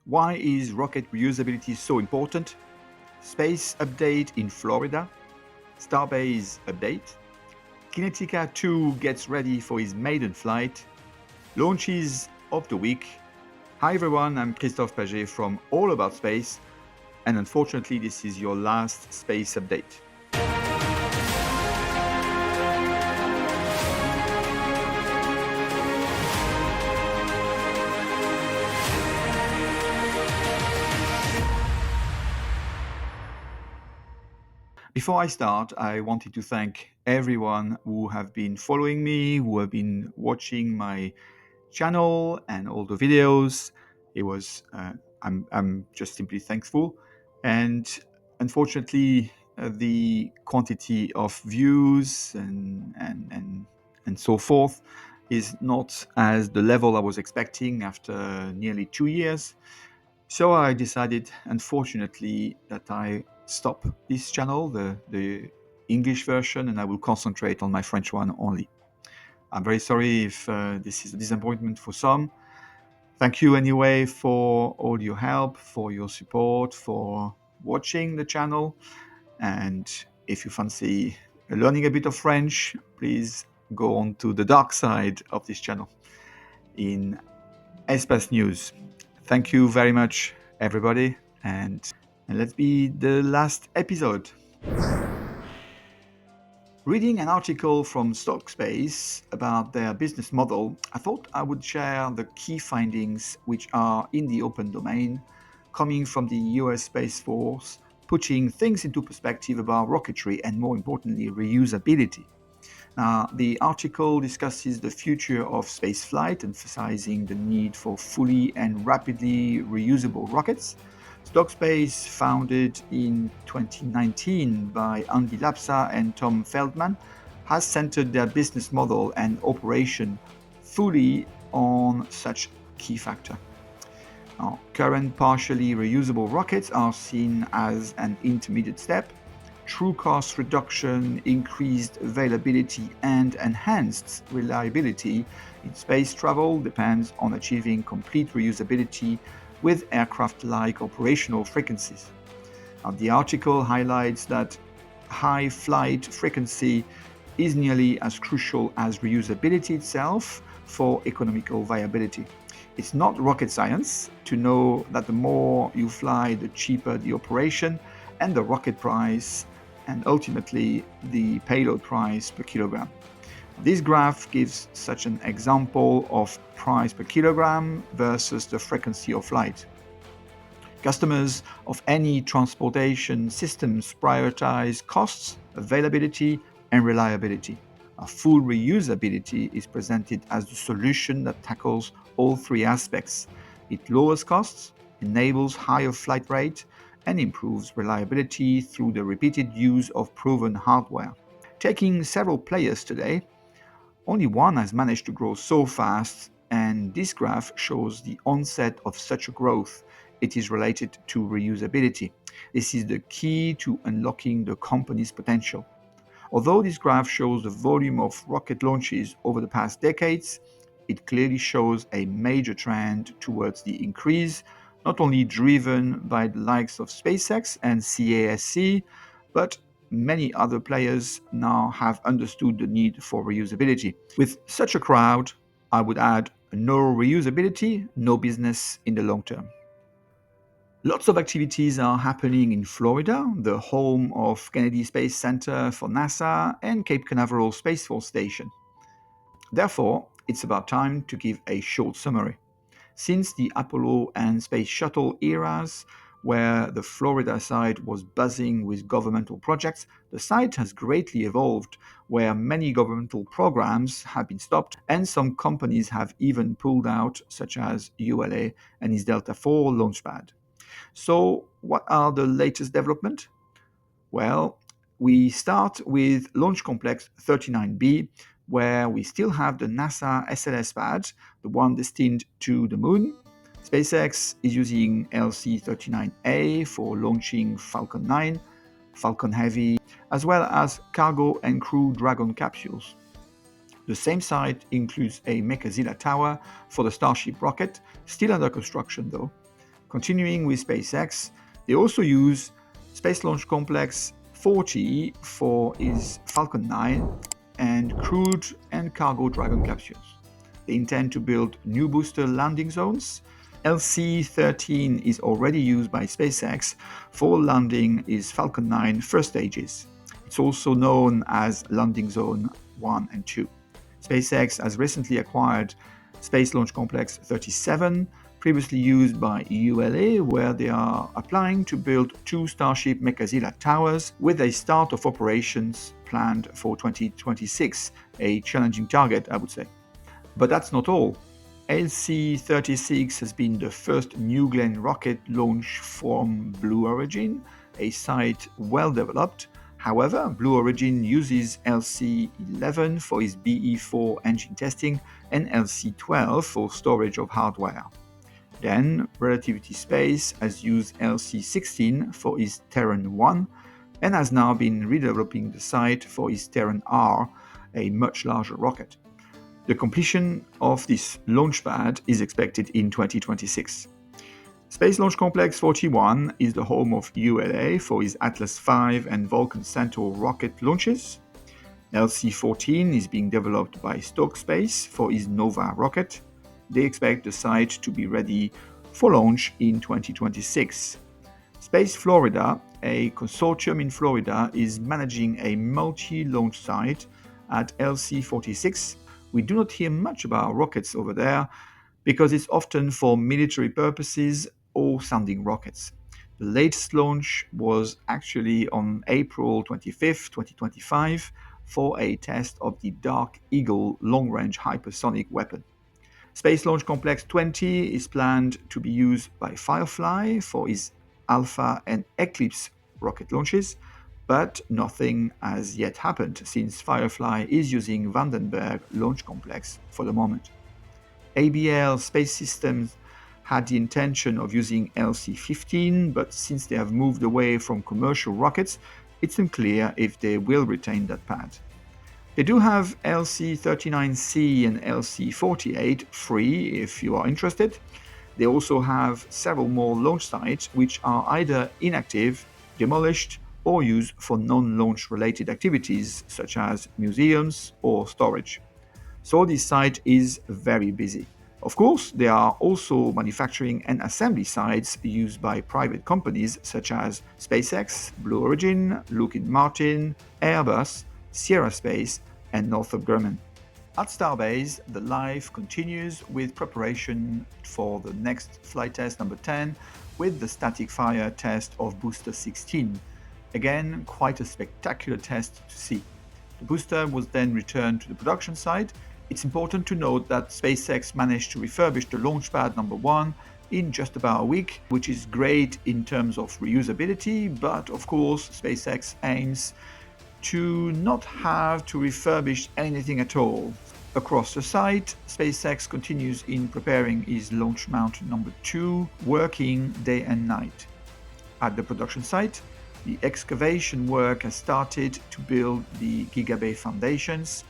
Why is rocket reusability so important? Space update in Florida. Starbase update. Kinetica 2 gets ready for his maiden flight. Launches of the week. Hi everyone, I'm Christophe Paget from All About Space, and unfortunately this is your last space update. Before I start, I wanted to thank everyone who have been following me, who have been watching my channel and all the videos. I'm just simply thankful. And unfortunately, the quantity of views and so forth is not as the level I was expecting after nearly 2 years. So I decided, unfortunately, that I stop this channel, the English version, and I will concentrate on my French one only. I'm very sorry if this is a disappointment for some. Thank you anyway for all your help, for your support, for watching the channel. And if you fancy learning a bit of French, please go on to the dark side of this channel in Espace News. Thank you very much, everybody, and let's be the last episode. Reading an article from Starbase about their business model, I thought I would share the key findings which are in the open domain, coming from the US Space Force, putting things into perspective about rocketry and, more importantly, reusability. Now, the article discusses the future of spaceflight, emphasizing the need for fully and rapidly reusable rockets. Starbase, founded in 2019 by Andy Lapsa and Tom Feldman, has centered their business model and operation fully on such key factor. Now, current partially reusable rockets are seen as an intermediate step. True cost reduction, increased availability, and enhanced reliability in space travel depends on achieving complete reusability with aircraft-like operational frequencies. Now, the article highlights that high flight frequency is nearly as crucial as reusability itself for economical viability. It's not rocket science to know that the more you fly, the cheaper the operation and the rocket price, and ultimately the payload price per kilogram. This graph gives such an example of price per kilogram versus the frequency of flight. Customers of any transportation systems prioritize costs, availability, and reliability. A full reusability is presented as the solution that tackles all three aspects. It lowers costs, enables higher flight rate, and improves reliability through the repeated use of proven hardware. Taking several players today, only one has managed to grow so fast, and this graph shows the onset of such a growth. It is related to reusability. This is the key to unlocking the company's potential. Although this graph shows the volume of rocket launches over the past decades, it clearly shows a major trend towards the increase, not only driven by the likes of SpaceX and CASC, but many other players now have understood the need for reusability. With such a crowd, I would add no reusability, no business in the long term. Lots of activities are happening in Florida, the home of Kennedy Space Center for NASA and Cape Canaveral Space Force Station. Therefore, it's about time to give a short summary. Since the Apollo and Space Shuttle eras, where the Florida side was buzzing with governmental projects, the site has greatly evolved, where many governmental programs have been stopped and some companies have even pulled out, such as ULA and its Delta IV launchpad. So, what are the latest developments? Well, we start with Launch Complex 39B, where we still have the NASA SLS pad, the one destined to the moon. SpaceX is using LC-39A for launching Falcon 9, Falcon Heavy, as well as cargo and crew Dragon capsules. The same site includes a Mechazilla tower for the Starship rocket, still under construction though. Continuing with SpaceX, they also use Space Launch Complex 40 for its Falcon 9 and crewed and cargo Dragon capsules. They intend to build new booster landing zones. LC-13 is already used by SpaceX for landing its Falcon 9 first stages. It's also known as Landing Zone 1 and 2. SpaceX has recently acquired Space Launch Complex 37, previously used by ULA, where they are applying to build 2 Starship Mechazilla towers with a start of operations planned for 2026, a challenging target, I would say. But that's not all. LC-36 has been the first New Glenn rocket launch from Blue Origin, a site well developed. However, Blue Origin uses LC-11 for its BE-4 engine testing and LC-12 for storage of hardware. Then, Relativity Space has used LC-16 for its Terran 1 and has now been redeveloping the site for its Terran R, a much larger rocket. The completion of this launch pad is expected in 2026. Space Launch Complex 41 is the home of ULA for its Atlas V and Vulcan Centaur rocket launches. LC-14 is being developed by Starbase for its Nova rocket. They expect the site to be ready for launch in 2026. Space Florida, a consortium in Florida, is managing a multi-launch site at LC-46. We do not hear much about rockets over there because it's often for military purposes or sounding rockets. The latest launch was actually on April 25, 2025, for a test of the Dark Eagle long-range hypersonic weapon. Space Launch Complex 20 is planned to be used by Firefly for its Alpha and Eclipse rocket launches, but nothing has yet happened since Firefly is using Vandenberg Launch Complex for the moment. ABL Space Systems had the intention of using LC-15, but since they have moved away from commercial rockets, it's unclear if they will retain that pad. They do have LC-39C and LC-48 free if you are interested. They also have several more launch sites which are either inactive, demolished, or used for non-launch related activities such as museums or storage. So this site is very busy. Of course, there are also manufacturing and assembly sites used by private companies such as SpaceX, Blue Origin, Lockheed Martin, Airbus, Sierra Space, and Northrop Grumman. At Starbase, the life continues with preparation for the next flight test number 10 with the static fire test of Booster 16. Again, quite a spectacular test to see. The booster was then returned to the production site. It's important to note that SpaceX managed to refurbish the launch pad number 1 in just about a week, which is great in terms of reusability, but of course SpaceX aims to not have to refurbish anything at all. Across the site, SpaceX continues in preparing its launch mount number 2, working day and night. At the production site, the excavation work has started to build the Gigabay foundations.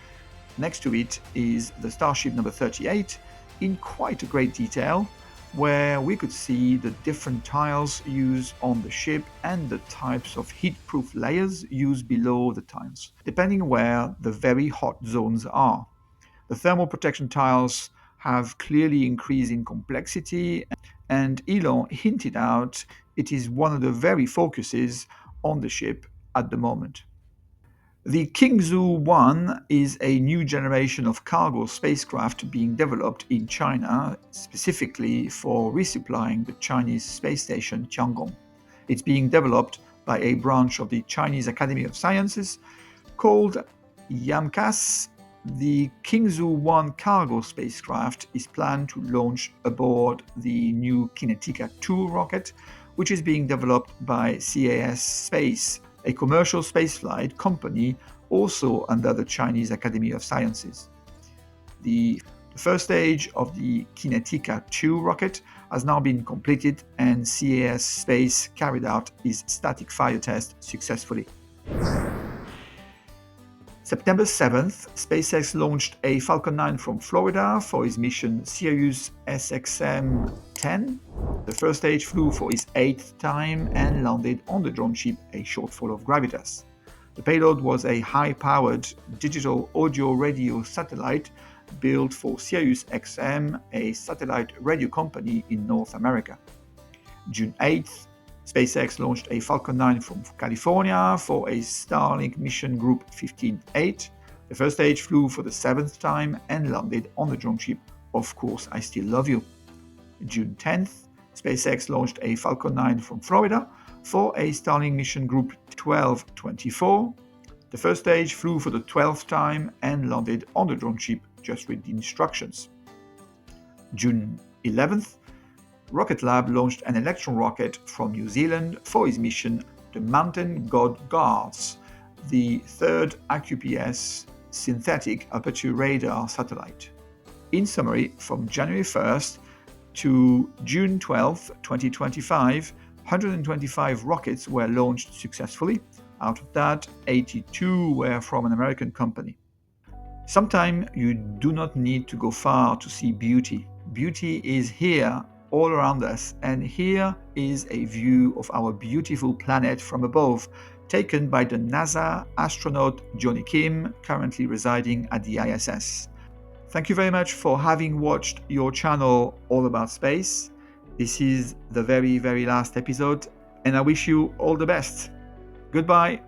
Next to it is the Starship number 38 in quite a great detail, where we could see the different tiles used on the ship and the types of heat-proof layers used below the tiles, depending where the very hot zones are. The thermal protection tiles have clearly increased in complexity, and Elon hinted out it is one of the very focuses on the ship at the moment. The Qingzhou 1 is a new generation of cargo spacecraft being developed in China specifically for resupplying the Chinese space station Tiangong. It's being developed by a branch of the Chinese Academy of Sciences called YAMCAS. The Qingzhou 1 cargo spacecraft is planned to launch aboard the new Kinetica 2 rocket, which is being developed by CAS Space, a commercial spaceflight company also under the Chinese Academy of Sciences. The first stage of the Kinetica 2 rocket has now been completed, and CAS Space carried out its static fire test successfully. September 7th, SpaceX launched a Falcon 9 from Florida for its mission Sirius SXM-10. The first stage flew for its 8th time and landed on the drone ship, a shortfall of Gravitas. The payload was a high-powered digital audio-radio satellite built for Sirius XM, a satellite radio company in North America. June 8th, SpaceX launched a Falcon 9 from California for a Starlink mission group 15-8. The first stage flew for the 7th time and landed on the drone ship Of Course I Still Love You. June 10th, SpaceX launched a Falcon 9 from Florida for a Starlink mission group 12-24. The first stage flew for the 12th time and landed on the drone ship. Just read the instructions. June 11th, Rocket Lab launched an Electron rocket from New Zealand for its mission, the Mountain God Guards, the third AQPS synthetic aperture radar satellite. In summary, from January 1st to June 12, 2025, 125 rockets were launched successfully. Out of that, 82 were from an American company. Sometimes you do not need to go far to see beauty. Beauty is here all around us, and here is a view of our beautiful planet from above, taken by the NASA astronaut Johnny Kim, currently residing at the ISS. Thank you very much for having watched your channel All About Space. This is the very last episode, and I wish you all the best. Goodbye.